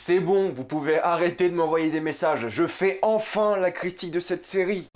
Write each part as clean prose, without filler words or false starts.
C'est bon, vous pouvez arrêter de m'envoyer des messages, je fais enfin la critique de cette série.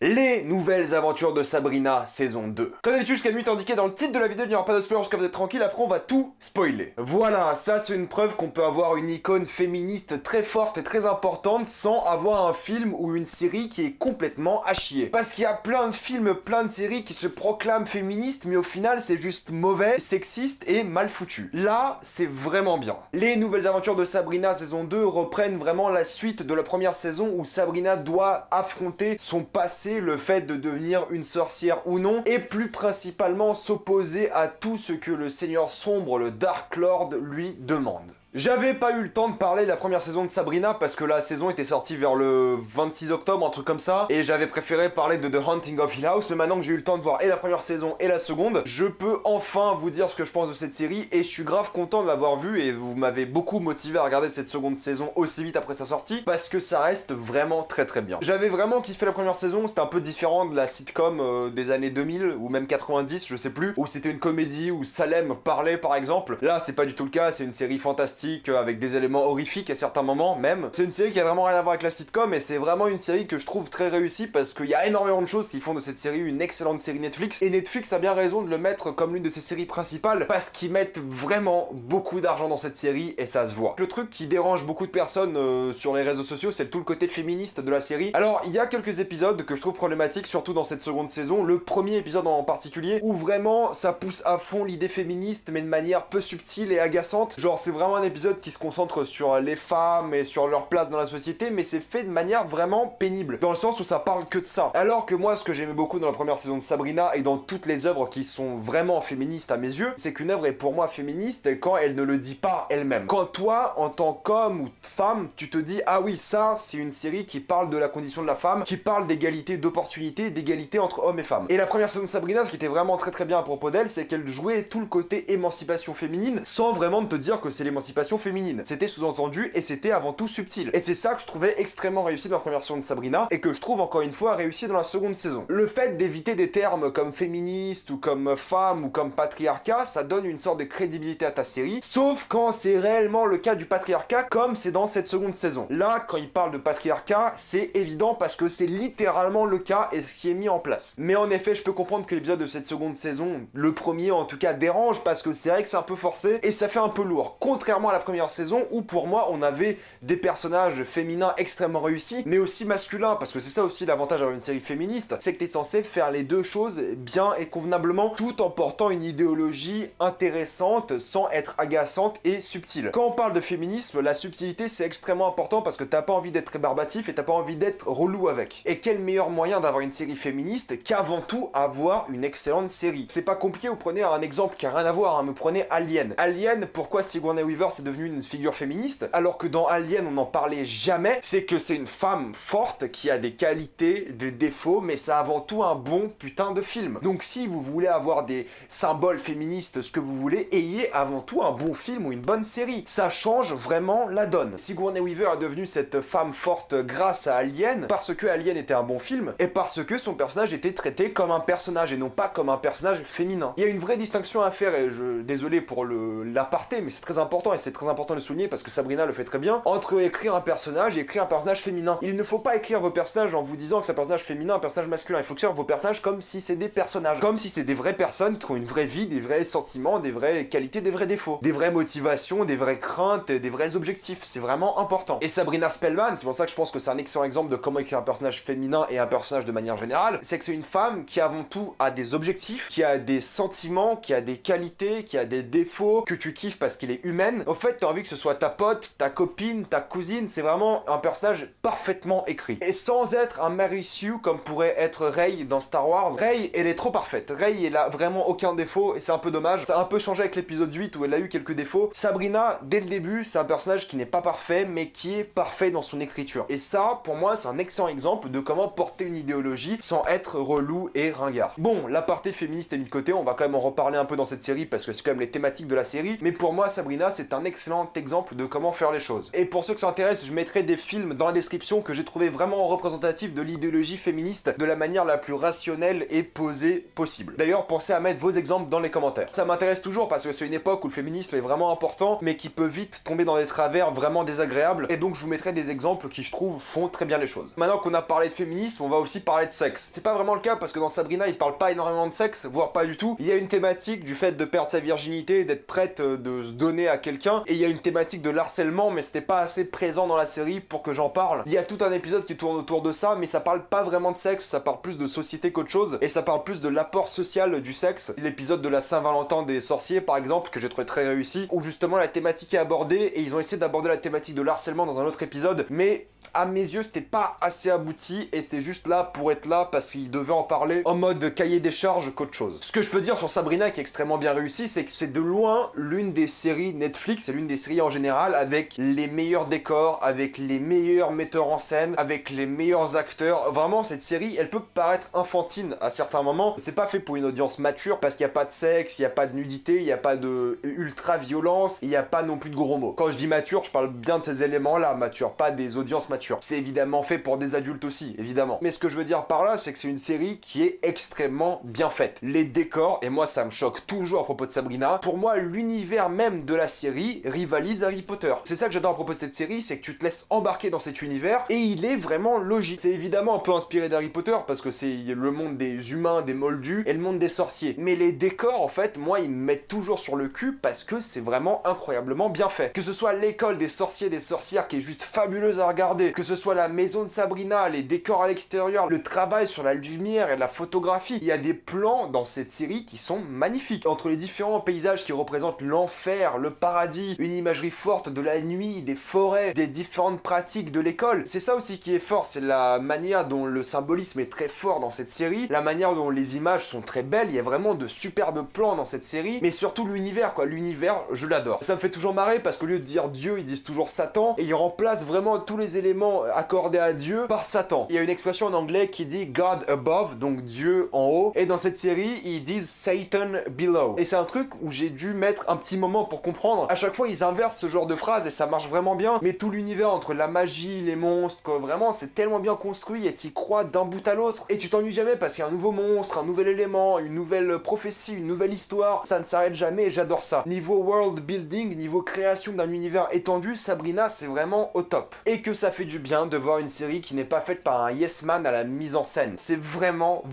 Les nouvelles aventures de Sabrina, saison 2. Comme d'habitude, jusqu'à nuit indiqué dans le titre de la vidéo, il n'y aura pas de spoiler jusqu'à vous êtes tranquille, après on va tout spoiler. Voilà, ça c'est une preuve qu'on peut avoir une icône féministe très forte et très importante sans avoir un film ou une série qui est complètement à chier. Parce qu'il y a plein de films, plein de séries qui se proclament féministes, mais au final c'est juste mauvais, sexiste et mal foutu. Là, c'est vraiment bien. Les nouvelles aventures de Sabrina, saison 2 reprennent vraiment la suite de la première saison où Sabrina doit affronter son passé, le fait de devenir une sorcière ou non, et plus principalement s'opposer à tout ce que le Seigneur Sombre, le Dark Lord, lui demande. J'avais pas eu le temps de parler de la première saison de Sabrina parce que la saison était sortie vers le 26 octobre, un truc comme ça, et j'avais préféré parler de The Haunting of Hill House, mais maintenant que j'ai eu le temps de voir et la première saison et la seconde, je peux enfin vous dire ce que je pense de cette série, et je suis grave content de l'avoir vue, et vous m'avez beaucoup motivé à regarder cette seconde saison aussi vite après sa sortie, parce que ça reste vraiment très très bien. J'avais vraiment kiffé la première saison, c'était un peu différent de la sitcom des années 2000, ou même 90, je sais plus, où c'était une comédie où Salem parlait par exemple. Là, c'est pas du tout le cas, c'est une série fantastique, avec des éléments horrifiques à certains moments même. C'est une série qui a vraiment rien à voir avec la sitcom, et c'est vraiment une série que je trouve très réussie parce qu'il y a énormément de choses qui font de cette série une excellente série Netflix, et Netflix a bien raison de le mettre comme l'une de ses séries principales parce qu'ils mettent vraiment beaucoup d'argent dans cette série et ça se voit. Le truc qui dérange beaucoup de personnes sur les réseaux sociaux, c'est tout le côté féministe de la série. Alors il y a quelques épisodes que je trouve problématiques, surtout dans cette seconde saison, le premier épisode en particulier, où vraiment ça pousse à fond l'idée féministe mais de manière peu subtile et agaçante. Genre c'est vraiment un épisode qui se concentre sur les femmes et sur leur place dans la société, mais c'est fait de manière vraiment pénible, dans le sens où ça parle que de ça. Alors que moi, ce que j'aimais beaucoup dans la première saison de Sabrina, et dans toutes les œuvres qui sont vraiment féministes à mes yeux, c'est qu'une œuvre est pour moi féministe quand elle ne le dit pas elle-même. Quand toi, en tant qu'homme ou femme, tu te dis, ah oui, ça, c'est une série qui parle de la condition de la femme, qui parle d'égalité d'opportunité, d'égalité entre hommes et femmes. Et la première saison de Sabrina, ce qui était vraiment très très bien à propos d'elle, c'est qu'elle jouait tout le côté émancipation féminine, sans vraiment te dire que c'est l'émancipation féminine. C'était sous-entendu et c'était avant tout subtil. Et c'est ça que je trouvais extrêmement réussi dans la première saison de Sabrina, et que je trouve encore une fois réussi dans la seconde saison. Le fait d'éviter des termes comme féministe ou comme femme ou comme patriarcat, ça donne une sorte de crédibilité à ta série, sauf quand c'est réellement le cas du patriarcat, comme c'est dans cette seconde saison. Là, quand il parle de patriarcat, c'est évident parce que c'est littéralement le cas et ce qui est mis en place. Mais en effet, je peux comprendre que l'épisode de cette seconde saison, le premier en tout cas, dérange parce que c'est vrai que c'est un peu forcé et ça fait un peu lourd. Contrairement à la première saison où pour moi on avait des personnages féminins extrêmement réussis, mais aussi masculins, parce que c'est ça aussi l'avantage d'avoir une série féministe, c'est que t'es censé faire les deux choses bien et convenablement, tout en portant une idéologie intéressante sans être agaçante et subtile. Quand on parle de féminisme, la subtilité c'est extrêmement important parce que t'as pas envie d'être rébarbatif et t'as pas envie d'être relou avec. Et quel meilleur moyen d'avoir une série féministe qu'avant tout avoir une excellente série. C'est pas compliqué, vous prenez un exemple qui a rien à voir, hein, mais prenez Alien. Alien, pourquoi Sigourney Weaver c'est devenu une figure féministe, alors que dans Alien on n'en parlait jamais, c'est que c'est une femme forte qui a des qualités, des défauts, mais c'est avant tout un bon putain de film. Donc si vous voulez avoir des symboles féministes, ce que vous voulez, ayez avant tout un bon film ou une bonne série. Ça change vraiment la donne. Sigourney Weaver est devenue cette femme forte grâce à Alien, parce que Alien était un bon film, et parce que son personnage était traité comme un personnage et non pas comme un personnage féminin. Il y a une vraie distinction à faire, et désolé pour l'aparté, mais c'est très important, et c'est très important de le souligner parce que Sabrina le fait très bien, entre écrire un personnage et écrire un personnage féminin. Il ne faut pas écrire vos personnages en vous disant que c'est un personnage féminin, un personnage masculin. Il faut écrire vos personnages comme si c'est des personnages, comme si c'était des vraies personnes qui ont une vraie vie, des vrais sentiments, des vraies qualités, des vrais défauts, des vraies motivations, des vraies craintes, des vrais objectifs. C'est vraiment important. Et Sabrina Spellman, c'est pour ça que je pense que c'est un excellent exemple de comment écrire un personnage féminin et un personnage de manière générale, c'est que c'est une femme qui avant tout a des objectifs, qui a des sentiments, qui a des qualités, qui a des défauts, que tu kiffes parce qu'il est humaine. Au fait, t'as envie que ce soit ta pote, ta copine, ta cousine, c'est vraiment un personnage parfaitement écrit. Et sans être un Mary Sue comme pourrait être Rey dans Star Wars. Rey, elle est trop parfaite. Rey, elle a vraiment aucun défaut et c'est un peu dommage. Ça a un peu changé avec l'épisode 8 où elle a eu quelques défauts. Sabrina, dès le début, c'est un personnage qui n'est pas parfait, mais qui est parfait dans son écriture. Et ça, pour moi, c'est un excellent exemple de comment porter une idéologie sans être relou et ringard. Bon, l'aparté féministe est mis de côté, on va quand même en reparler un peu dans cette série parce que c'est quand même les thématiques de la série. Mais pour moi, Sabrina, c'est un un excellent exemple de comment faire les choses. Et pour ceux qui s'intéressent, je mettrai des films dans la description que j'ai trouvé vraiment représentatifs de l'idéologie féministe de la manière la plus rationnelle et posée possible. D'ailleurs, pensez à mettre vos exemples dans les commentaires. Ça m'intéresse toujours parce que c'est une époque où le féminisme est vraiment important, mais qui peut vite tomber dans des travers vraiment désagréables, et donc je vous mettrai des exemples qui, je trouve, font très bien les choses. Maintenant qu'on a parlé de féminisme, on va aussi parler de sexe. C'est pas vraiment le cas parce que dans Sabrina, il parle pas énormément de sexe, voire pas du tout. Il y a une thématique du fait de perdre sa virginité, d'être prête de se donner à quelqu'un, et il y a une thématique de l'harcèlement, mais c'était pas assez présent dans la série pour que j'en parle. Il y a tout un épisode qui tourne autour de ça, mais ça parle pas vraiment de sexe, ça parle plus de société qu'autre chose, et ça parle plus de l'apport social du sexe. L'épisode de la Saint-Valentin des sorciers, par exemple, que j'ai trouvé très réussi, où justement la thématique est abordée, et ils ont essayé d'aborder la thématique de l'harcèlement dans un autre épisode, mais à mes yeux, c'était pas assez abouti, et c'était juste là pour être là, parce qu'ils devaient en parler en mode cahier des charges qu'autre chose. Ce que je peux dire sur Sabrina, qui est extrêmement bien réussi, c'est que c'est de loin l'une des séries Netflix, et l'une des séries en général, avec les meilleurs décors, avec les meilleurs metteurs en scène, avec les meilleurs acteurs. Vraiment, cette série, elle peut paraître enfantine à certains moments. C'est pas fait pour une audience mature, parce qu'il n'y a pas de sexe, il n'y a pas de nudité, il n'y a pas de ultra-violence, il n'y a pas non plus de gros mots. Quand je dis mature, je parle bien de ces éléments-là, mature, pas des audiences matures. C'est évidemment fait pour des adultes aussi, évidemment. Mais ce que je veux dire par là, c'est que c'est une série qui est extrêmement bien faite. Les décors, et moi ça me choque toujours à propos de Sabrina, pour moi l'univers même de la série rivalise Harry Potter. C'est ça que j'adore à propos de cette série, c'est que tu te laisses embarquer dans cet univers, et il est vraiment logique. C'est évidemment un peu inspiré d'Harry Potter, parce que c'est le monde des humains, des moldus, et le monde des sorciers. Mais les décors, en fait, moi ils me mettent toujours sur le cul, parce que c'est vraiment incroyablement bien fait. Que ce soit l'école des sorciers, des sorcières, qui est juste fabuleuse à regarder, que ce soit la maison de Sabrina, les décors à l'extérieur, le travail sur la lumière et la photographie, il y a des plans dans cette série qui sont magnifiques. Entre les différents paysages qui représentent l'enfer, le paradis, une imagerie forte de la nuit, des forêts, des différentes pratiques de l'école. C'est ça aussi qui est fort, c'est la manière dont le symbolisme est très fort dans cette série, la manière dont les images sont très belles, il y a vraiment de superbes plans dans cette série, mais surtout l'univers, quoi. L'univers, je l'adore. Ça me fait toujours marrer parce qu'au lieu de dire Dieu, ils disent toujours Satan, et ils remplacent vraiment tous les éléments accordés à Dieu par Satan. Il y a une expression en anglais qui dit God above, donc Dieu en haut, et dans cette série, ils disent Satan below. Et c'est un truc où j'ai dû mettre un petit moment pour comprendre. À chaque fois, ils inversent ce genre de phrase et ça marche vraiment bien, mais tout l'univers entre la magie, les monstres, quoi, vraiment, c'est tellement bien construit et t'y crois d'un bout à l'autre. Et tu t'ennuies jamais parce qu'il y a un nouveau monstre, un nouvel élément, une nouvelle prophétie, une nouvelle histoire. Ça ne s'arrête jamais et j'adore ça. Niveau world building, niveau création d'un univers étendu, Sabrina, c'est vraiment au top. Et que ça fait du bien de voir une série qui n'est pas faite par un yes man à la mise en scène. C'est vraiment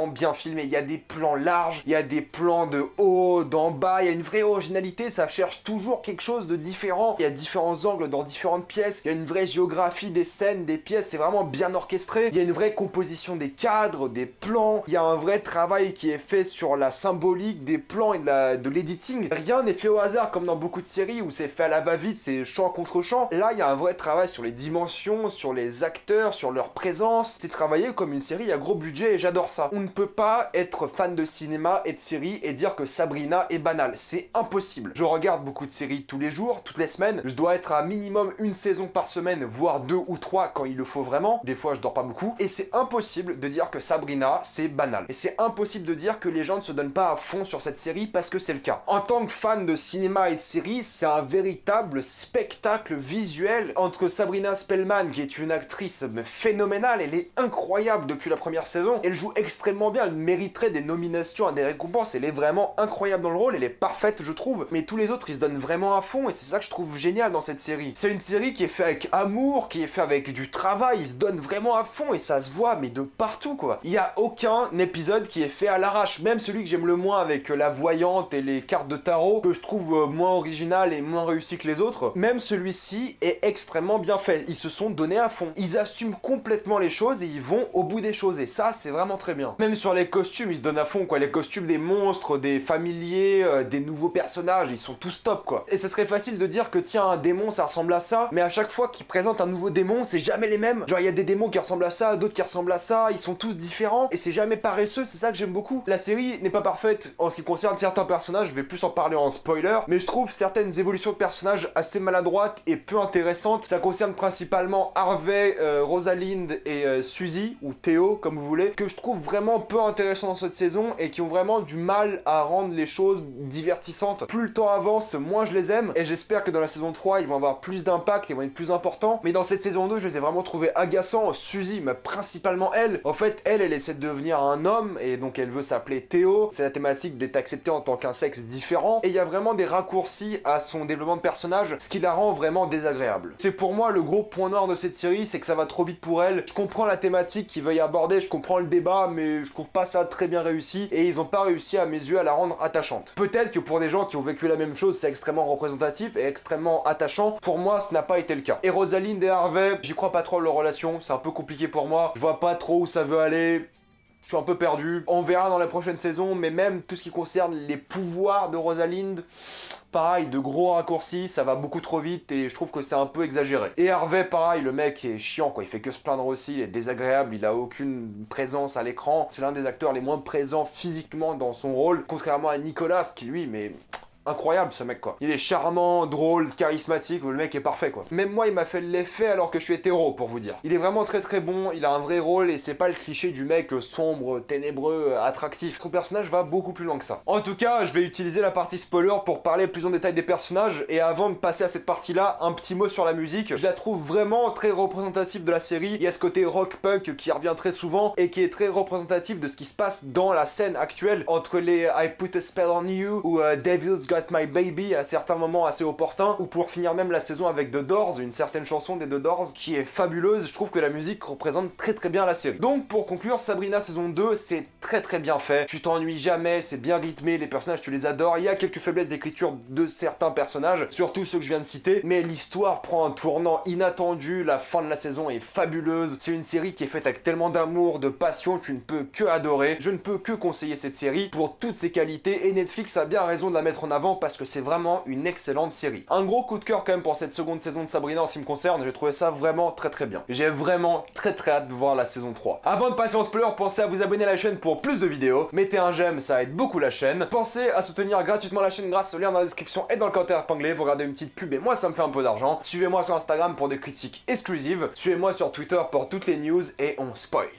bien filmé. Il y a des plans larges, il y a des plans de haut, d'en bas, il y a une vraie originalité, ça cherche toujours quelque chose de différent. Il y a différents angles dans différentes pièces, il y a une vraie géographie des scènes, des pièces, c'est vraiment bien orchestré. Il y a une vraie composition des cadres, des plans, il y a un vrai travail qui est fait sur la symbolique des plans et de l'editing. Rien n'est fait au hasard comme dans beaucoup de séries où c'est fait à la va-vite, c'est champ contre champ. Là, il y a un vrai travail sur les dimensions, sur les acteurs, sur leur présence. C'est travaillé comme une série à gros budget et j'adore ça. On ne peut pas être fan de cinéma et de séries et dire que Sabrina est banale. C'est impossible. Je regarde beaucoup de séries tous les jours, toutes les semaines. Je dois être à minimum une saison par semaine, voire 2 ou 3 quand il le faut vraiment. Des fois, je dors pas beaucoup. Et c'est impossible de dire que Sabrina, c'est banal. Et c'est impossible de dire que les gens ne se donnent pas à fond sur cette série parce que c'est le cas. En tant que fan de cinéma et de séries, c'est un véritable spectacle visuel. Entre Sabrina Spellman, qui est une actrice phénoménale, elle est incroyable depuis la première saison. Elle joue extrêmement bien, elle mériterait des nominations à des récompenses. Elle est vraiment incroyable dans le rôle, elle est parfaite, je trouve. Mais tous les autres, ils se donnent vraiment à fond et c'est ça que je trouve génial dans cette série. C'est une série qui est faite avec amour, qui est faite avec du travail, ils se donnent vraiment à fond et ça se voit, mais de partout, quoi. Il y a aucun épisode qui est fait à l'arrache, même celui que j'aime le moins avec la voyante et les cartes de tarot, que je trouve moins original et moins réussi que les autres. Même celui-ci est extrêmement bien fait. Ils se sont donnés à fond. Ils assument complètement les choses et ils vont au bout des choses. Et ça, c'est vraiment très bien. Même sur les costumes, ils se donnent à fond, quoi. Les costumes des monstres, des familiers, des nouveaux personnages, ils sont tous top, quoi. Et ce serait facile de dire que tiens, un démon, ça ressemble à ça. Mais à chaque fois qu'ils présentent un nouveau démon, c'est jamais les mêmes. Genre, il y a des démons qui ressemblent à ça, d'autres qui ressemblent à ça. Ils sont tous différents. Et c'est jamais paresseux. C'est ça que j'aime beaucoup. La série n'est pas parfaite en ce qui concerne certains personnages. Je vais plus en parler en spoiler. Mais je trouve certaines évolutions de personnages assez maladroites et peu intéressantes. Ça concerne principalement vraiment Harvey, Rosalind et Suzy, ou Théo, comme vous voulez, que je trouve vraiment peu intéressants dans cette saison et qui ont vraiment du mal à rendre les choses divertissantes. Plus le temps avance, moins je les aime, et j'espère que dans la saison 3, ils vont avoir plus d'impact, ils vont être plus importants. Mais dans cette saison 2, je les ai vraiment trouvés agaçants. Suzy, mais principalement elle. En fait, elle essaie de devenir un homme, et donc elle veut s'appeler Théo. C'est la thématique d'être accepté en tant qu'un sexe différent, et il y a vraiment des raccourcis à son développement de personnage, ce qui la rend vraiment désagréable. C'est pour moi le gros point noir de cette série, c'est que ça va trop vite pour elle. Je comprends la thématique qu'ils veuillent aborder, je comprends le débat, mais je trouve pas ça très bien réussi, et ils ont pas réussi à mes yeux à la rendre attachante. Peut-être que pour des gens qui ont vécu la même chose, c'est extrêmement représentatif et extrêmement attachant. Pour moi, ce n'a pas été le cas. Et Rosalind et Harvey, j'y crois pas trop leur relation, c'est un peu compliqué pour moi. Je vois pas trop où ça veut aller. Je suis un peu perdu. On verra dans la prochaine saison, mais même tout ce qui concerne les pouvoirs de Rosalind, pareil, de gros raccourcis, ça va beaucoup trop vite et je trouve que c'est un peu exagéré. Et Harvey, pareil, le mec est chiant, quoi. Il fait que se plaindre aussi, il est désagréable, il a aucune présence à l'écran. C'est l'un des acteurs les moins présents physiquement dans son rôle, contrairement à Nicolas, qui lui, mais... incroyable ce mec quoi. Il est charmant, drôle, charismatique, le mec est parfait quoi. Même moi il m'a fait l'effet alors que je suis hétéro pour vous dire. Il est vraiment très très bon, il a un vrai rôle et c'est pas le cliché du mec sombre, ténébreux, attractif. Son personnage va beaucoup plus loin que ça. En tout cas, je vais utiliser la partie spoiler pour parler plus en détail des personnages et avant de passer à cette partie là, un petit mot sur la musique. Je la trouve vraiment très représentative de la série. Il y a ce côté rock punk qui revient très souvent et qui est très représentatif de ce qui se passe dans la scène actuelle entre les I Put a Spell on You ou Devil's Got My Baby à certains moments assez opportuns, ou pour finir même la saison avec The Doors, une certaine chanson des The Doors qui est fabuleuse. Je trouve que la musique représente très très bien la série. Donc pour conclure, Sabrina saison 2, c'est très très bien fait, tu t'ennuies jamais, c'est bien rythmé, les personnages tu les adores, il y a quelques faiblesses d'écriture de certains personnages, surtout ceux que je viens de citer, mais l'histoire prend un tournant inattendu, la fin de la saison est fabuleuse, c'est une série qui est faite avec tellement d'amour, de passion, tu ne peux que adorer, je ne peux que conseiller cette série pour toutes ses qualités et Netflix a bien raison de la mettre en avant parce que c'est vraiment une excellente série. Un gros coup de cœur quand même pour cette seconde saison de Sabrina en ce qui me concerne, j'ai trouvé ça vraiment très très bien. J'ai vraiment très très hâte de voir la saison 3. Avant de passer en spoiler, pensez à vous abonner à la chaîne pour plus de vidéos, mettez un j'aime, ça aide beaucoup la chaîne. Pensez à soutenir gratuitement la chaîne grâce au lien dans la description et dans le commentaire épinglé, vous regardez une petite pub et moi ça me fait un peu d'argent. Suivez-moi sur Instagram pour des critiques exclusives, suivez-moi sur Twitter pour toutes les news et on spoil.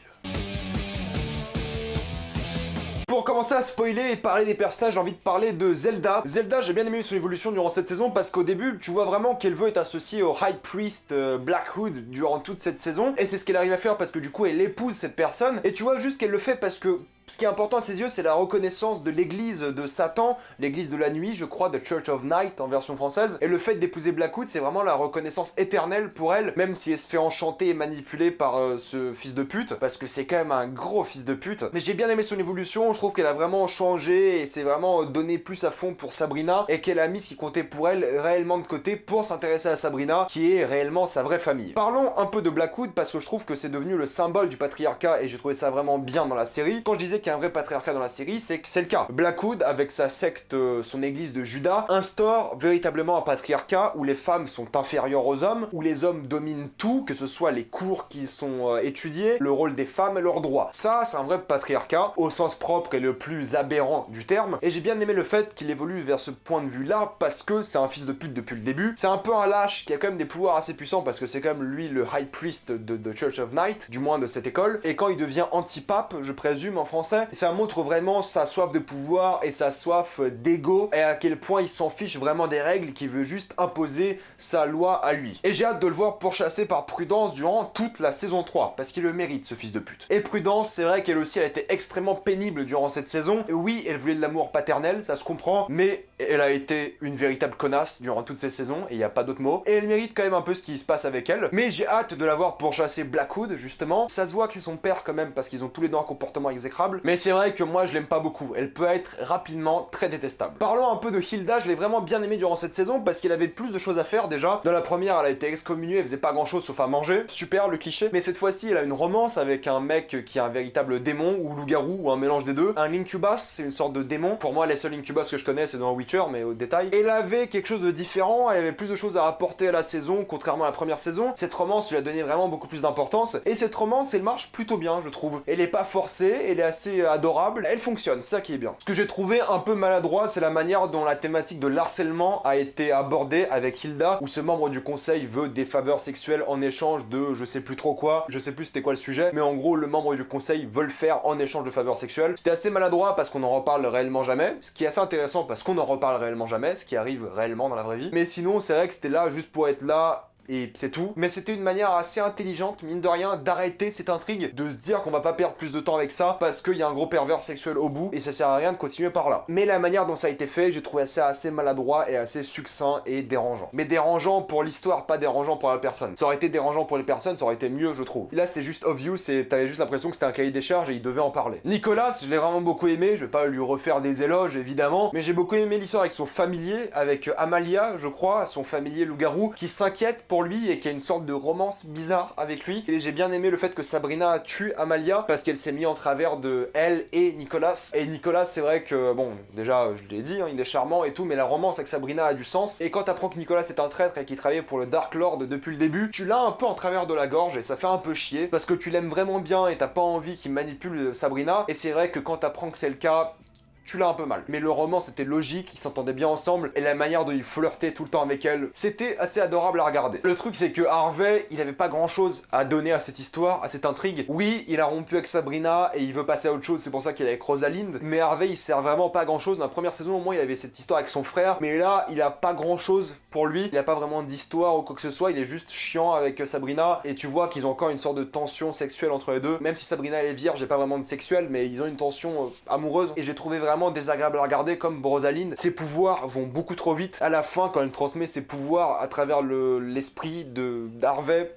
Pour commencer à spoiler et parler des personnages, j'ai envie de parler de Zelda. Zelda, j'ai bien aimé son évolution durant cette saison parce qu'au début, tu vois vraiment qu'elle veut être associée au High Priest Blackwood durant toute cette saison. Et c'est ce qu'elle arrive à faire parce que du coup, elle épouse cette personne. Et tu vois juste qu'elle le fait parce que... ce qui est important à ses yeux, c'est la reconnaissance de l'église de Satan, l'église de la nuit, je crois, The Church of Night en version française. Et le fait d'épouser Blackwood, c'est vraiment la reconnaissance éternelle pour elle, même si elle se fait enchanter et manipuler par ce fils de pute, parce que c'est quand même un gros fils de pute. Mais j'ai bien aimé son évolution, je trouve qu'elle a vraiment changé et c'est vraiment donné plus à fond pour Sabrina, et qu'elle a mis ce qui comptait pour elle réellement de côté pour s'intéresser à Sabrina, qui est réellement sa vraie famille. Parlons un peu de Blackwood, parce que je trouve que c'est devenu le symbole du patriarcat, et j'ai trouvé ça vraiment bien dans la série. Quand je disais qu'il y a un vrai patriarcat dans la série, c'est que c'est le cas. Blackwood, avec sa secte, son église de Judas, instaure véritablement un patriarcat où les femmes sont inférieures aux hommes, où les hommes dominent tout, que ce soit les cours qui sont étudiés, le rôle des femmes et leurs droits. Ça, c'est un vrai patriarcat, au sens propre et le plus aberrant du terme, et j'ai bien aimé le fait qu'il évolue vers ce point de vue-là, parce que c'est un fils de pute depuis le début. C'est un peu un lâche qui a quand même des pouvoirs assez puissants, parce que c'est quand même lui le High Priest de The Church of Night, du moins de cette école, et quand il devient anti-pape, je présume en français, ça montre vraiment sa soif de pouvoir et sa soif d'ego et à quel point il s'en fiche vraiment des règles, qu'il veut juste imposer sa loi à lui. Et j'ai hâte de le voir pourchasser par Prudence durant toute la saison 3, parce qu'il le mérite ce fils de pute. Et Prudence, c'est vrai qu'elle aussi elle a été extrêmement pénible durant cette saison. Et oui, elle voulait de l'amour paternel, ça se comprend, mais elle a été une véritable connasse durant toutes ces saisons, et il n'y a pas d'autre mot. Et elle mérite quand même un peu ce qui se passe avec elle. Mais j'ai hâte de la voir pourchasser Blackwood, justement. Ça se voit que c'est son père quand même, parce qu'ils ont tous les deux un comportement exécrable. Mais c'est vrai que moi je l'aime pas beaucoup, elle peut être rapidement très détestable. Parlons un peu de Hilda, je l'ai vraiment bien aimée durant cette saison parce qu'elle avait plus de choses à faire déjà. Dans la première, elle a été excommuniée, elle faisait pas grand chose sauf à manger, super le cliché, mais cette fois-ci elle a une romance avec un mec qui est un véritable démon ou loup-garou ou un mélange des deux. Un incubus, c'est une sorte de démon. Pour moi les seuls incubus que je connais c'est dans Witcher, mais au détail. Elle avait quelque chose de différent, elle avait plus de choses à apporter à la saison, contrairement à la première saison. Cette romance lui a donné vraiment beaucoup plus d'importance, et cette romance elle marche plutôt bien je trouve. Elle est pas forcée, elle est assez assez adorable, elle fonctionne, ça qui est bien. Ce que j'ai trouvé un peu maladroit, c'est la manière dont la thématique de l'harcèlement a été abordée avec Hilda, où ce membre du conseil veut des faveurs sexuelles en échange de je sais plus trop quoi, je sais plus c'était quoi le sujet, mais en gros le membre du conseil veut le faire en échange de faveurs sexuelles. C'était assez maladroit parce qu'on en reparle réellement jamais, ce qui est assez intéressant parce qu'on en reparle réellement jamais, ce qui arrive réellement dans la vraie vie, mais sinon c'est vrai que c'était là juste pour être là, et c'est tout. Mais c'était une manière assez intelligente, mine de rien, d'arrêter cette intrigue, de se dire qu'on va pas perdre plus de temps avec ça, parce qu'il y a un gros pervers sexuel au bout, et ça sert à rien de continuer par là. Mais la manière dont ça a été fait, j'ai trouvé ça assez maladroit et assez succinct et dérangeant. Mais dérangeant pour l'histoire, pas dérangeant pour la personne. Ça aurait été dérangeant pour les personnes, ça aurait été mieux, je trouve. Là, c'était juste obvious, et t'avais juste l'impression que c'était un cahier des charges et il devait en parler. Nicolas, je l'ai vraiment beaucoup aimé, je vais pas lui refaire des éloges, évidemment, mais j'ai beaucoup aimé l'histoire avec son familier, avec Amalia, je crois, son familier loup-garou, qui s'inquiète pour lui et qui a une sorte de romance bizarre avec lui. Et j'ai bien aimé le fait que Sabrina a tué Amalia parce qu'elle s'est mise en travers de elle et Nicolas. Et Nicolas, c'est vrai que, bon, déjà, je l'ai dit, hein, il est charmant et tout, mais la romance avec Sabrina a du sens. Et quand t'apprends que Nicolas est un traître et qu'il travaillait pour le Dark Lord depuis le début, tu l'as un peu en travers de la gorge et ça fait un peu chier parce que tu l'aimes vraiment bien et t'as pas envie qu'il manipule Sabrina. Et c'est vrai que quand t'apprends que c'est le cas, tu l'as un peu mal. Mais le roman, c'était logique, ils s'entendaient bien ensemble, et la manière dont il flirtait tout le temps avec elle, c'était assez adorable à regarder. Le truc, c'est que Harvey, il avait pas grand chose à donner à cette histoire, à cette intrigue. Oui, il a rompu avec Sabrina, et il veut passer à autre chose, c'est pour ça qu'il est avec Rosalind, mais Harvey, il sert vraiment pas à grand chose. Dans la première saison, au moins, il avait cette histoire avec son frère, mais là, il a pas grand chose pour lui, il a pas vraiment d'histoire ou quoi que ce soit, il est juste chiant avec Sabrina, et tu vois qu'ils ont encore une sorte de tension sexuelle entre les deux, même si Sabrina elle est vierge, j'ai pas vraiment de sexuel, mais ils ont une tension amoureuse, et j'ai trouvé vraiment désagréable à regarder comme Rosalind. Ses pouvoirs vont beaucoup trop vite. À la fin, quand elle transmet ses pouvoirs à travers l'esprit d'Harvey,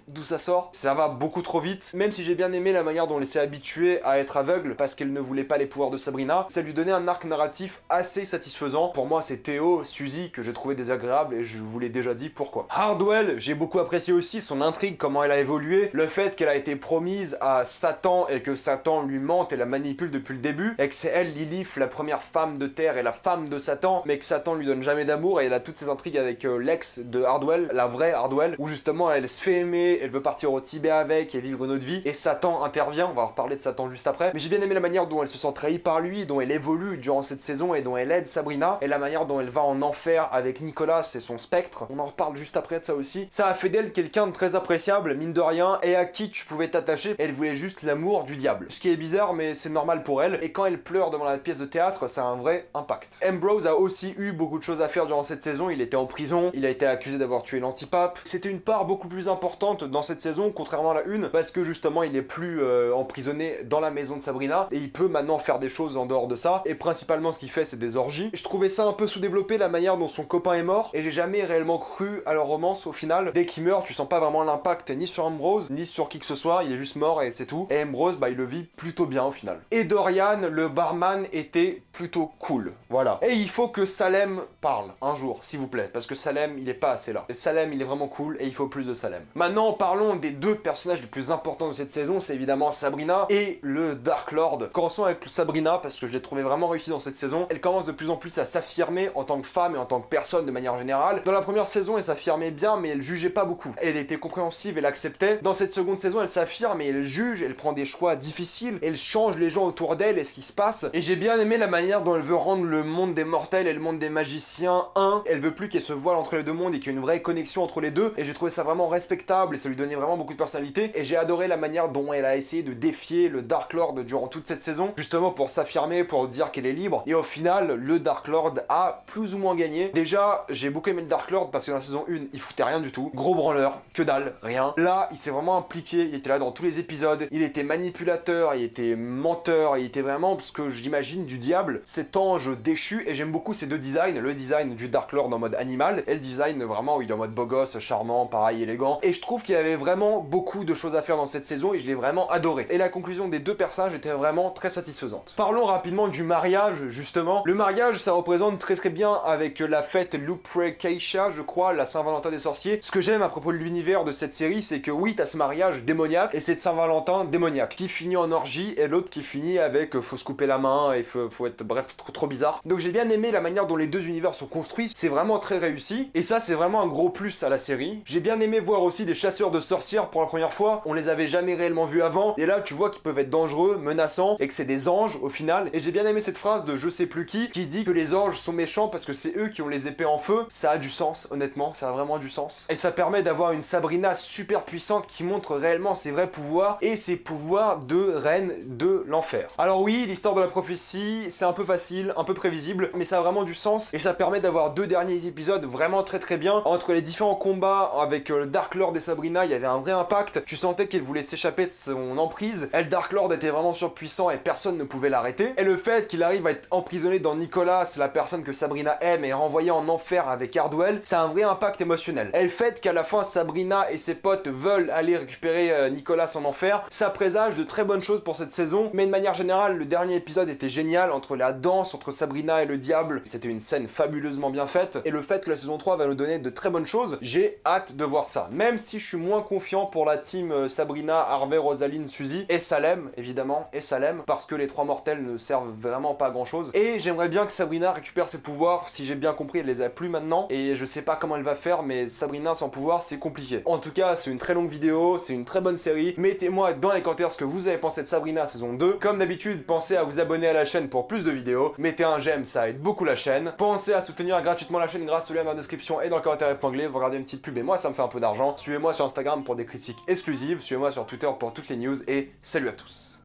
d'où ça sort, ça va beaucoup trop vite. Même si j'ai bien aimé la manière dont elle s'est habituée à être aveugle parce qu'elle ne voulait pas les pouvoirs de Sabrina, ça lui donnait un arc narratif assez satisfaisant. Pour moi, c'est Théo, Suzy que j'ai trouvé désagréable et je vous l'ai déjà dit pourquoi. Hardwell, j'ai beaucoup apprécié aussi son intrigue, comment elle a évolué, le fait qu'elle a été promise à Satan et que Satan lui mente et la manipule depuis le début, et que c'est elle, Lilith, la première femme de terre et la femme de Satan, mais que Satan lui donne jamais d'amour, et elle a toutes ces intrigues avec l'ex de Hardwell, la vraie Hardwell, où justement elle se fait aimer, elle veut partir au Tibet avec et vivre une autre vie, et Satan intervient, on va reparler de Satan juste après, mais j'ai bien aimé la manière dont elle se sent trahie par lui, dont elle évolue durant cette saison et dont elle aide Sabrina, et la manière dont elle va en enfer avec Nicolas et son spectre, on en reparle juste après de ça aussi. Ça a fait d'elle quelqu'un de très appréciable, mine de rien, et à qui tu pouvais t'attacher, elle voulait juste l'amour du diable. Ce qui est bizarre, mais c'est normal pour elle, et quand elle pleure devant la pièce de théâtre, ça a un vrai impact. Ambrose a aussi eu beaucoup de choses à faire durant cette saison, il était en prison, il a été accusé d'avoir tué l'antipape, c'était une part beaucoup plus importante dans cette saison, contrairement à la une, parce que justement il est plus emprisonné dans la maison de Sabrina, et il peut maintenant faire des choses en dehors de ça, et principalement ce qu'il fait c'est des orgies. Je trouvais ça un peu sous-développé, la manière dont son copain est mort, et j'ai jamais réellement cru à leur romance au final. Dès qu'il meurt, tu sens pas vraiment l'impact ni sur Ambrose, ni sur qui que ce soit, il est juste mort et c'est tout. Et Ambrose, bah il le vit plutôt bien au final. Et Dorian, le barman, était plutôt cool, voilà. Et il faut que Salem parle un jour, s'il vous plaît, parce que Salem, il est pas assez là. Et Salem, il est vraiment cool, et il faut plus de Salem. Maintenant, parlons des deux personnages les plus importants de cette saison, c'est évidemment Sabrina et le Dark Lord. Commençons avec Sabrina, parce que je l'ai trouvé vraiment réussi dans cette saison. Elle commence de plus en plus à s'affirmer en tant que femme et en tant que personne de manière générale. Dans la première saison, elle s'affirmait bien, mais elle jugeait pas beaucoup. Elle était compréhensive, elle acceptait. Dans cette seconde saison, elle s'affirme et elle juge, elle prend des choix difficiles, elle change les gens autour d'elle et ce qui se passe. Et j'ai bien aimé la manière dont elle veut rendre le monde des mortels et le monde des magiciens un. Elle veut plus qu'il se voile entre les deux mondes et qu'il y ait une vraie connexion entre les deux. Et j'ai trouvé ça vraiment respectable et ça lui donnait vraiment beaucoup de personnalité. Et j'ai adoré la manière dont elle a essayé de défier le Dark Lord durant toute cette saison, justement pour s'affirmer, pour dire qu'elle est libre. Et au final, le Dark Lord a plus ou moins gagné. Déjà, j'ai beaucoup aimé le Dark Lord parce que dans la saison 1, il foutait rien du tout. Gros branleur, que dalle, rien. Là, il s'est vraiment impliqué, il était là dans tous les épisodes, il était manipulateur, il était menteur, il était vraiment, ce que j'imagine, du diable, cet ange déchu. Et j'aime beaucoup ces deux designs, le design du Dark Lord en mode animal, et le design vraiment où il est en mode beau gosse, charmant, pareil, élégant. Et je trouve qu'il avait vraiment beaucoup de choses à faire dans cette saison et je l'ai vraiment adoré. Et la conclusion des deux personnages était vraiment très satisfaisante. Parlons rapidement du mariage, justement. Le mariage, ça représente très très bien avec la fête Lupercalia, je crois, la Saint-Valentin des sorciers. Ce que j'aime à propos de l'univers de cette série, c'est que oui, t'as ce mariage démoniaque et c'est de Saint-Valentin démoniaque, qui finit en orgie et l'autre qui finit avec faut se couper la main et faut être, bref, trop bizarre. Donc j'ai bien aimé la manière dont les deux univers sont construits, c'est vraiment très réussi et ça c'est vraiment un gros plus à la série. J'ai bien aimé voir aussi des chasseurs de sorcières pour la première fois, on les avait jamais réellement vus avant, et là tu vois qu'ils peuvent être dangereux, menaçants, et que c'est des anges au final. Et j'ai bien aimé cette phrase de je sais plus qui dit que les anges sont méchants parce que c'est eux qui ont les épées en feu. Ça a du sens, honnêtement, ça a vraiment du sens. Et ça permet d'avoir une Sabrina super puissante qui montre réellement ses vrais pouvoirs et ses pouvoirs de reine de l'enfer. Alors oui, l'histoire de la prophétie, c'est un peu facile, un peu prévisible, mais ça a vraiment du sens et ça permet d'avoir 2 derniers épisodes vraiment très bien. Entre les différents combats avec le Dark Lord et Sabrina, il y avait un vrai impact. Tu sentais qu'elle voulait s'échapper de son emprise. Et le Dark Lord était vraiment surpuissant et personne ne pouvait l'arrêter. Et le fait qu'il arrive à être emprisonné dans Nicolas, la personne que Sabrina aime, et renvoyé en enfer avec Hardwell, c'est un vrai impact émotionnel. Et le fait qu'à la fin Sabrina et ses potes veulent aller récupérer Nicolas en enfer, ça présage de très bonnes choses pour cette saison. Mais de manière générale, le dernier épisode était génial, entre la danse entre Sabrina et le diable, c'était une scène fabuleusement bien faite, et le fait que la saison 3 va nous donner de très bonnes choses, j'ai hâte de voir ça. Même si je suis moins confiant pour la team Sabrina, Harvey, Rosaline, Suzy, et Salem, évidemment, et Salem, parce que les 3 mortels ne servent vraiment pas à grand chose. Et j'aimerais bien que Sabrina récupère ses pouvoirs, si j'ai bien compris, elle les a plus maintenant, et je sais pas comment elle va faire, mais Sabrina sans pouvoir, c'est compliqué. En tout cas, c'est une très longue vidéo, c'est une très bonne série. Mettez-moi dans les commentaires ce que vous avez pensé de Sabrina saison 2. Comme d'habitude, pensez à vous abonner à la chaîne pour plus de vidéos. Mettez un j'aime, ça aide beaucoup la chaîne. Pensez à soutenir gratuitement la chaîne grâce au lien dans la description et dans le commentaire épinglé. Vous regardez une petite pub et moi, ça me fait un peu d'argent. Suivez-moi sur Instagram pour des critiques exclusives. Suivez-moi sur Twitter pour toutes les news et salut à tous.